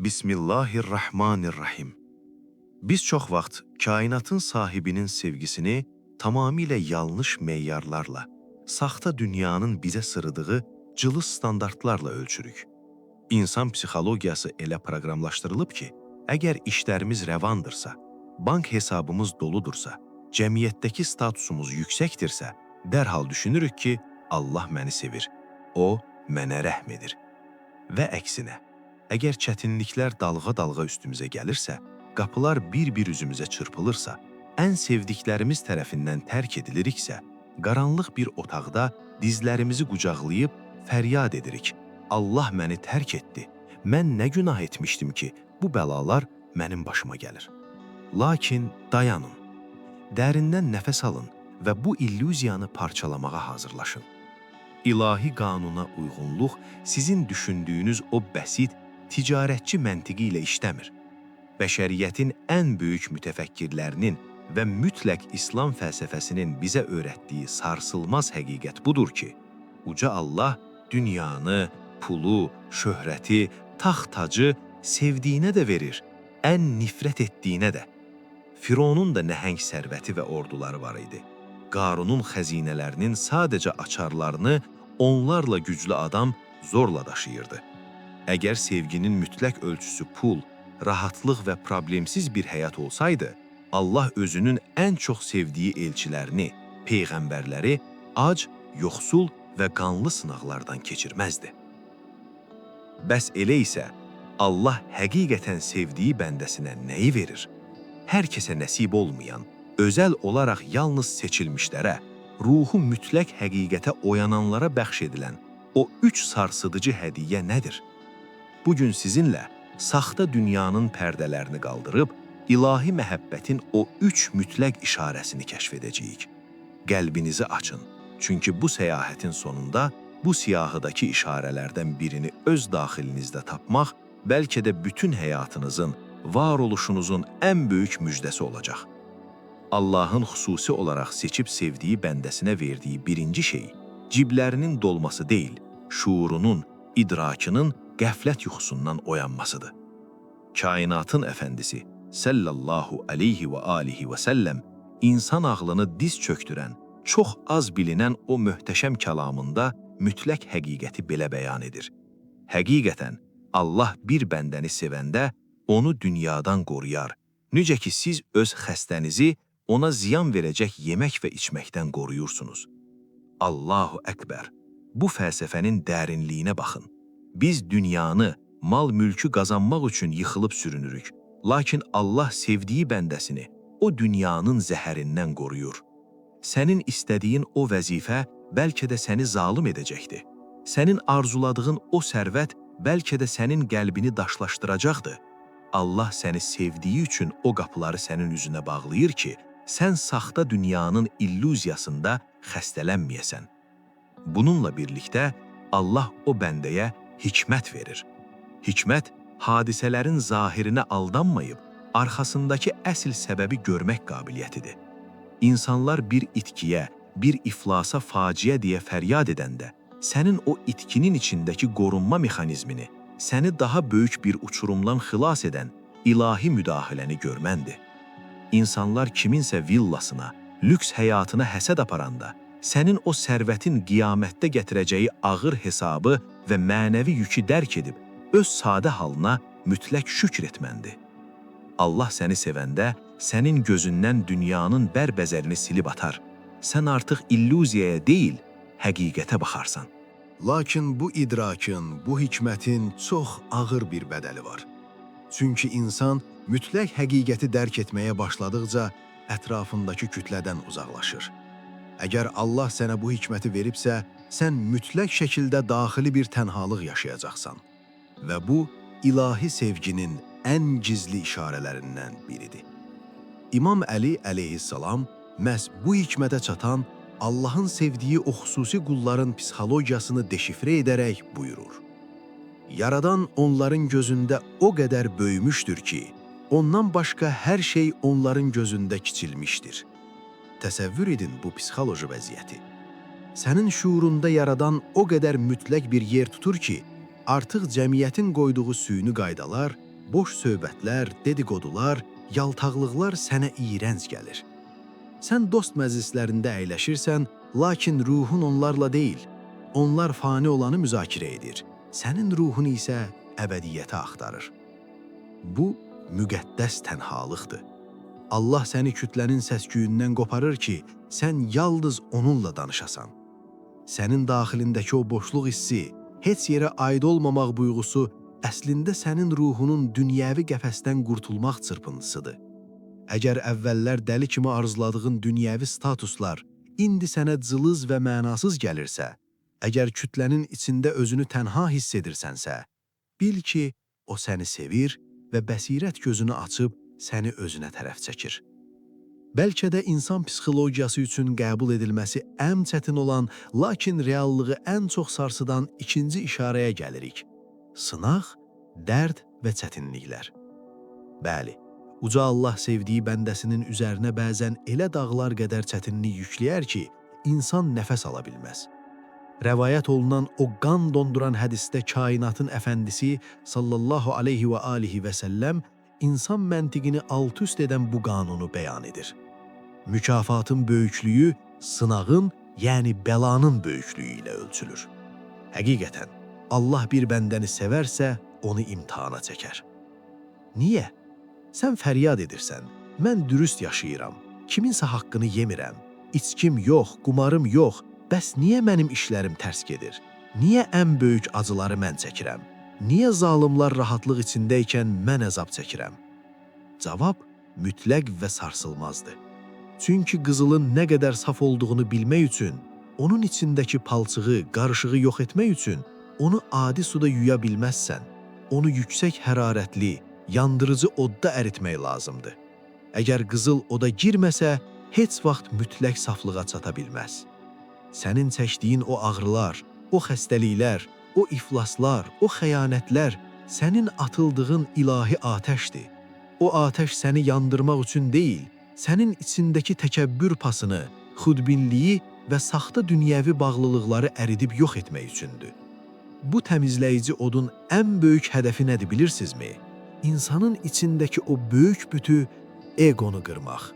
Bismillahirrahmanirrahim. Biz çox vaxt kainatın sahibinin sevgisini tamamilə yanlış meyarlarla, saxta dünyanın bizə sırıdığı cılız standartlarla ölçürük. İnsan psixologiyası elə proqramlaşdırılıb ki, əgər işlərimiz rəvandırsa, bank hesabımız doludursa, cəmiyyətdəki statusumuz yüksəkdirsə, dərhal düşünürük ki, Allah məni sevir, O mənə rəhm edir. Və əksinə, əgər çətinliklər dalğa-dalğa üstümüzə gəlirsə, qapılar bir-bir üzümüzə çırpılırsa, ən sevdiklərimiz tərəfindən tərk ediliriksə, qaranlıq bir otaqda dizlərimizi qucaqlayıb fəryad edirik. Allah məni tərk etdi, mən nə günah etmişdim ki, bu bəlalar mənim başıma gəlir. Lakin dayanın, dərindən nəfəs alın və bu illüziyanı parçalamağa hazırlaşın. İlahi qanuna uyğunluq sizin düşündüyünüz o bəsit, ticarətçi məntiqi ilə işləmir. Bəşəriyyətin ən böyük mütəfəkkirlərinin və mütləq İslam fəlsəfəsinin bizə öyrətdiyi sarsılmaz həqiqət budur ki, Uca Allah dünyanı, pulu, şöhrəti, taxt-tacı sevdiyinə də verir, ən nifrət etdiyinə də. Fironun da nəhəng sərvəti və orduları var idi. Qarunun xəzinələrinin sadəcə açarlarını onlarla güclü adam zorla daşıyırdı. Əgər sevginin mütləq ölçüsü pul, rahatlıq və problemsiz bir həyat olsaydı, Allah özünün ən çox sevdiyi elçilərini, peyğəmbərləri ac, yoxsul və qanlı sınaqlardan keçirməzdi. Bəs elə isə Allah həqiqətən sevdiyi bəndəsinə nəyi verir? Hər kəsə nəsib olmayan, özəl olaraq yalnız seçilmişlərə, ruhu mütləq həqiqətə oyananlara bəxş edilən o 3 sarsıdıcı hədiyyə nədir? Bugün sizinlə saxta dünyanın pərdələrini qaldırıb, ilahi məhəbbətin o 3 mütləq işarəsini kəşf edəcəyik. Qəlbinizi açın, çünki bu səyahətin sonunda bu siyahıdakı işarələrdən birini öz daxilinizdə tapmaq bəlkə də bütün həyatınızın, varoluşunuzun ən böyük müjdəsi olacaq. Allahın xüsusi olaraq seçib sevdiyi bəndəsinə verdiyi birinci şey, ciblərinin dolması deyil, şuurunun, idrakının qəflət yuxusundan oyanmasıdır. Kainatın əfəndisi, sallallahu aleyhi və alihi və səlləm, insan ağlını diz çöktürən, çox az bilinən o möhtəşəm kəlamında mütləq həqiqəti belə bəyan edir. Həqiqətən, Allah bir bəndəni sevəndə onu dünyadan qoruyar. Necə ki, siz öz xəstənizi ona ziyan verəcək yemək və içməkdən qoruyursunuz. Allahu Əkbər, bu fəlsəfənin dərinliyinə baxın. Biz dünyanı, mal-mülkü qazanmaq üçün yıxılıb sürünürük. Lakin Allah sevdiyi bəndəsini o dünyanın zəhərindən qoruyur. Sənin istədiyin o vəzifə bəlkə də səni zalım edəcəkdir. Sənin arzuladığın o sərvət bəlkə də sənin qəlbini daşlaşdıracaqdır. Allah səni sevdiyi üçün o qapıları sənin üzünə bağlayır ki, sən saxta dünyanın illüziyasında xəstələnməyəsən. Bununla birlikdə Allah o bəndəyə hikmət verir. Hikmət, hadisələrin zahirinə aldanmayıb, arxasındakı əsl səbəbi görmək qabiliyyətidir. İnsanlar bir itkiyə, bir iflasa faciə deyə fəryad edəndə, sənin o itkinin içindəki qorunma mexanizmini, səni daha böyük bir uçurumdan xilas edən ilahi müdaxiləni görməndir. İnsanlar kiminsə villasına, lüks həyatına həsəd aparanda, sənin o sərvətin qiyamətdə gətirəcəyi ağır hesabı və mənəvi yükü dərk edib, öz sadə halına mütləq şükr etməndir. Allah səni sevəndə, sənin gözündən dünyanın bərbəzərini silib atar. Sən artıq illüziyaya deyil, həqiqətə baxarsan. Lakin bu idrakın, bu hikmətin çox ağır bir bədəli var. Çünki insan mütləq həqiqəti dərk etməyə başladıqca ətrafındakı kütlədən uzaqlaşır. Əgər Allah sənə bu hikməti veribsə, sən mütləq şəkildə daxili bir tənhalıq yaşayacaqsan. Və bu, ilahi sevginin ən gizli işarələrindən biridir. İmam Əli əleyhissalam məhz bu hikmətə çatan Allahın sevdiyi o xüsusi qulların psixologiyasını deşifrə edərək buyurur. Yaradan onların gözündə o qədər böyümüşdür ki, ondan başqa hər şey onların gözündə kiçilmişdir. Təsəvvür edin bu psixoloji vəziyyəti. Sənin şuurunda yaradan o qədər mütləq bir yer tutur ki, artıq cəmiyyətin qoyduğu süni qaydalar Boş söhbətlər, dedikodular, yaltaqlıqlar sənə iyrənc gəlir. Sən dost məclislərində əyləşirsən, lakin ruhun onlarla deyil. Onlar fani olanı müzakirə edir. Sənin ruhun isə əbədiyyəti axtarır. Bu, müqəddəs tənhalıqdır. Allah səni kütlənin səs-küyündən qoparır ki, sən yalnız onunla danışasan. Sənin daxilindəki o boşluq hissi, heç yerə aid olmamaq duyğusu əslində sənin ruhunun dünyəvi qəfəsdən qurtulmaq çırpıntısıdır. Əgər əvvəllər dəli kimi arzuladığın dünyəvi statuslar indi sənə cılız və mənasız gəlirsə, əgər kütlənin içində özünü tənha hiss edirsənsə, bil ki, o səni sevir və bəsirət gözünü açıb səni özünə tərəf çəkir. Bəlkə də insan psixologiyası üçün qəbul edilməsi ən çətin olan, lakin reallığı ən çox sarsıdan ikinci işarəyə gəlirik. Sınaq, dərd və çətinliklər. Bəli, uca Allah sevdiyi bəndəsinin üzərinə bəzən elə dağlar qədər çətinlik yükləyər ki, insan nəfəs ala bilməz. Rəvayət olunan o qan donduran hədisdə kainatın əfəndisi sallallahu aleyhi və alihi və səlləm insan məntiqini alt-üst edən bu qanunu bəyan edir. Mükafatın böyüklüyü sınağın, yəni bəlanın böyüklüyü ilə ölçülür. Həqiqətən, Allah bir bəndəni sevərsə, onu imtihana çəkər. Niyə? Sən fəryad edirsən, mən dürüst yaşayıram, kiminsə haqqını yemirəm, içkim yox, qumarım yox, bəs niyə mənim işlərim tərs gedir? Niyə ən böyük acıları mən çəkirəm? Niyə zalımlar rahatlıq içindəykən mən əzab çəkirəm? Cavab mütləq və sarsılmazdır. Çünki qızılın nə qədər saf olduğunu bilmək üçün, onun içindəki palçığı, qarışığı yox etmək üçün onu adi suda yuya bilməzsən, onu yüksək hərarətli, yandırıcı odda əritmək lazımdır. Əgər qızıl oda girməsə, heç vaxt mütləq saflığa çata bilməz. Sənin çəkdiyin o ağrılar, o xəstəliklər, o iflaslar, o xəyanətlər sənin atıldığın ilahi atəşdir. O atəş səni yandırmaq üçün deyil, sənin içindəki təkəbbür pasını, xudbinliyi və saxta dünyəvi bağlılıqları əridib yox etmək üçündür. Bu təmizləyici odun ən böyük hədəfi nədir bilirsinizmi? İnsanın içindəki o böyük bütü egonu qırmaq.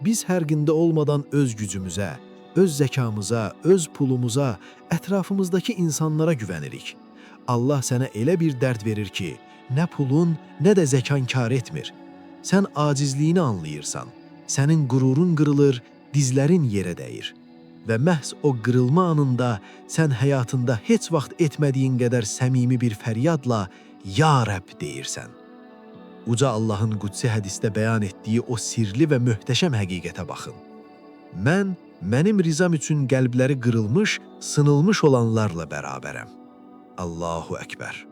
Biz hər gündə olmadan öz gücümüzə, öz zəkamıza, öz pulumuza, ətrafımızdakı insanlara güvənirik. Allah sənə elə bir dərd verir ki, nə pulun, nə də zəkan kar etmir. Sən acizliyini anlayırsan, sənin qürurun qırılır, dizlərin yerə dəyir. Və məhz o qırılma anında sən həyatında heç vaxt etmədiyin qədər səmimi bir fəryadla Ya Rəbb deyirsən. Uca Allahın qudsi hədisdə bəyan etdiyi o sirli və möhtəşəm həqiqətə baxın. Mən, mənim rizam üçün qəlbləri qırılmış, sınılmış olanlarla bərabərəm. Allahu Əkbər.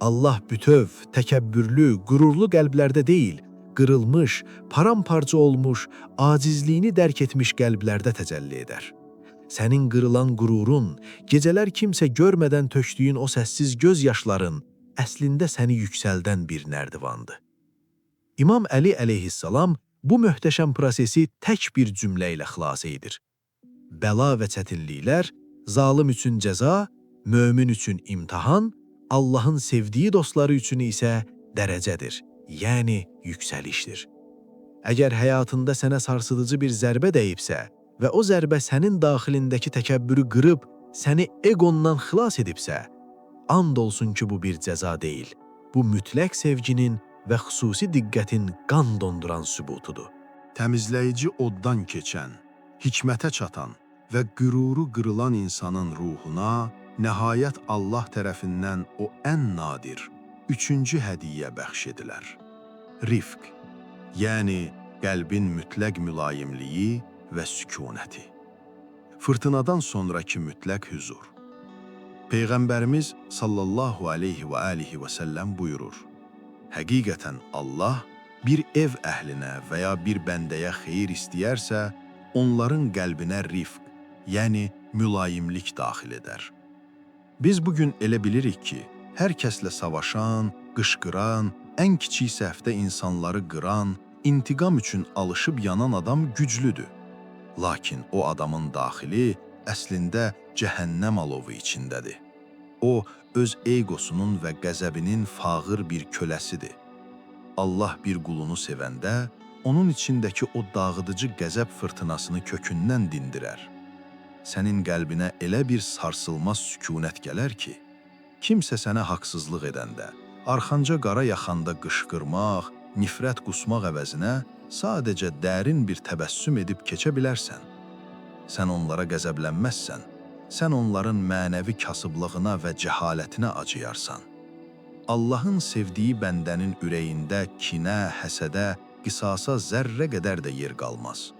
Allah bütöv, təkəbbürlü, qürurlu qəlblərdə deyil, qırılmış, paramparça olmuş, acizliyini dərk etmiş qəlblərdə təcəlli edər. Sənin qırılan qürurun, gecələr kimsə görmədən tökdüyün o səssiz göz yaşların əslində səni yüksəldən bir nərdivandır. İmam Əli əleyhissalam bu möhtəşəm prosesi tək bir cümlə ilə xülasə edir. Bəla və çətinliklər, zalım üçün cəza, mömin üçün imtahan, Allahın sevdiyi dostları üçün isə dərəcədir, yəni yüksəlişdir. Əgər həyatında sənə sarsıdıcı bir zərbə dəyibsə və o zərbə sənin daxilindəki təkəbbürü qırıb, səni egondan xilas edibsə, and olsun ki, bu bir cəza deyil, bu mütləq sevginin və xüsusi diqqətin qan donduran sübutudur. Təmizləyici oddan keçən, hikmətə çatan və qüruru qırılan insanın ruhuna nəhayət Allah tərəfindən o ən nadir, üçüncü hədiyyə bəxş edilər. Rifq, yəni qəlbin mütləq mülayimliyi və sükunəti. Fırtınadan sonraki mütləq hüzur. Peyğəmbərimiz sallallahu aleyhi və alihi və səlləm buyurur, həqiqətən Allah bir ev əhlinə və ya bir bəndəyə xeyir istəyərsə, onların qəlbinə rifq, yəni mülayimlik daxil edər. Biz bugün elə bilirik ki, hər kəslə savaşan, qışqıran, ən kiçik səhvdə insanları qıran, intiqam üçün alışıb yanan adam güclüdür. Lakin o adamın daxili əslində cəhənnəm alovu içindədir. O, öz egosunun və qəzəbinin fağır bir köləsidir. Allah bir qulunu sevəndə, onun içindəki o dağıdıcı qəzəb fırtınasını kökündən dindirər. Sənin qəlbinə elə bir sarsılmaz sükunət gələr ki, kimsə sənə haqsızlıq edəndə, arxanca qara yaxanda qışqırmaq, nifrət qusmaq əvəzinə sadəcə dərin bir təbəssüm edib keçə bilərsən. Sən onlara qəzəblənməzsən, sən onların mənəvi kasıblığına və cəhalətinə acıyarsan. Allahın sevdiyi bəndənin ürəyində kinə, həsədə, qisasa zərrə qədər də yer qalmaz.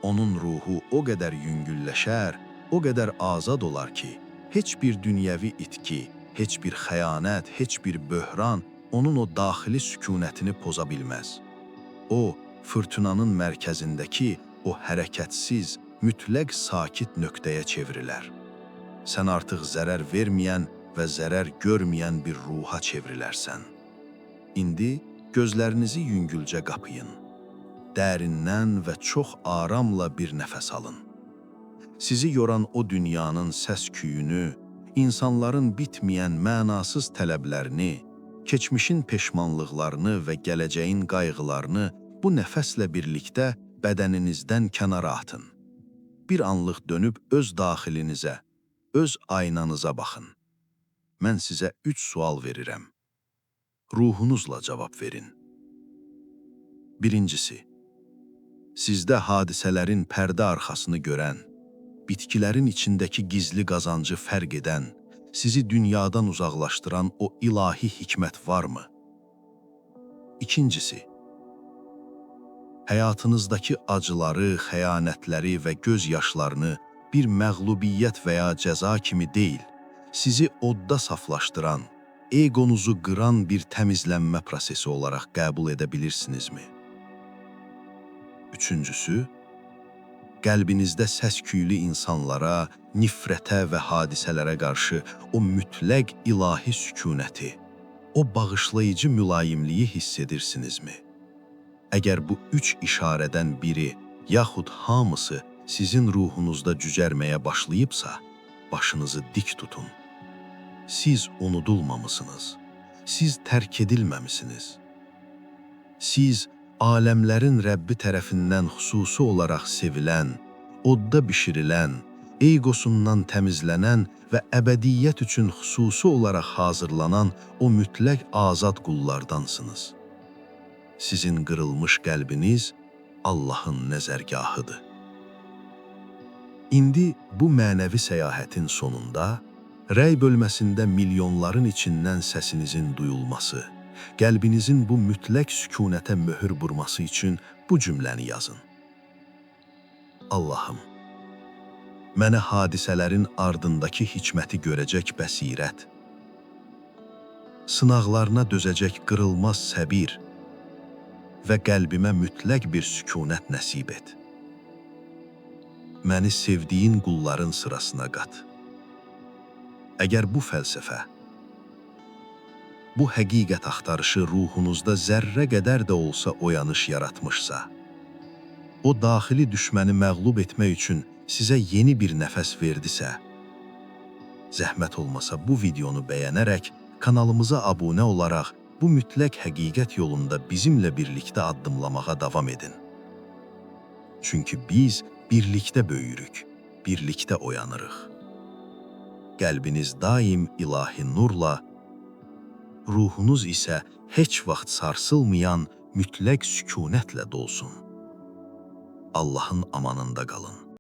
Onun ruhu o qədər yüngülləşər, o qədər azad olar ki, heç bir dünyəvi itki, heç bir xəyanət, heç bir böhran onun o daxili sükunətini poza bilməz. O, fırtınanın mərkəzindəki o hərəkətsiz, mütləq sakit nöqtəyə çevrilər. Sən artıq zərər verməyən və zərər görməyən bir ruha çevrilərsən. İndi gözlərinizi yüngülcə qapayın. Dərindən və çox aramla bir nəfəs alın. Sizi yoran o dünyanın səs-küyünü, insanların bitməyən mənasız tələblərini, keçmişin peşmanlıqlarını və gələcəyin qayğılarını bu nəfəslə birlikdə bədəninizdən kənara atın. Bir anlıq dönüb öz daxilinizə, öz aynanıza baxın. Mən sizə 3 sual verirəm. Ruhunuzla cavab verin. Birincisi, sizdə hadisələrin pərdə arxasını görən, bitkilərin içindəki gizli qazancı fərq edən, sizi dünyadan uzaqlaşdıran o ilahi hikmət varmı? İkincisi, həyatınızdakı acıları, xəyanətləri və göz yaşlarını bir məğlubiyyət və ya cəza kimi deyil, sizi odda saflaşdıran, egonuzu qıran bir təmizlənmə prosesi olaraq qəbul edə bilirsinizmi? Üçüncüsü, qəlbinizdə səs-küylü insanlara, nifrətə və hadisələrə qarşı o mütləq ilahi sükunəti, o bağışlayıcı mülayimliyi hiss edirsinizmi? Əgər bu 3 işarədən biri, yaxud hamısı sizin ruhunuzda cücərməyə başlayıbsa, başınızı dik tutun. Siz unudulmamısınız, siz tərk edilməmisiniz. Siz aləmlərin Rəbbi tərəfindən xüsusi olaraq sevilən, odda bişirilən, egosundan təmizlənən və əbədiyyət üçün xüsusi olaraq hazırlanan o mütləq azad qullardansınız. Sizin qırılmış qəlbiniz Allahın nəzərgahıdır. İndi bu mənəvi səyahətin sonunda, rəy bölməsində milyonların içindən səsinizin duyulması, qəlbinizin bu mütləq sükunətə möhür vurması üçün bu cümləni yazın. Allahım, mənə hadisələrin ardındakı hikməti görəcək bəsirət, sınaqlarına dözəcək qırılmaz səbir və qəlbimə mütləq bir sükunət nəsib et. Məni sevdiyin qulların sırasına qat. Əgər bu fəlsəfə, bu həqiqət axtarışı ruhunuzda zərrə qədər də olsa oyanış yaratmışsa, o daxili düşməni məğlub etmək üçün sizə yeni bir nəfəs verdisə, zəhmət olmasa bu videonu bəyənərək, kanalımıza abunə olaraq bu mütləq həqiqət yolunda bizimlə birlikdə addımlamağa davam edin. Çünki biz birlikdə böyürük, birlikdə oyanırıq. Qəlbiniz daim ilahi nurla, ruhunuz isə heç vaxt sarsılmayan mütləq sükunətlə dolsun. Allahın amanında qalın.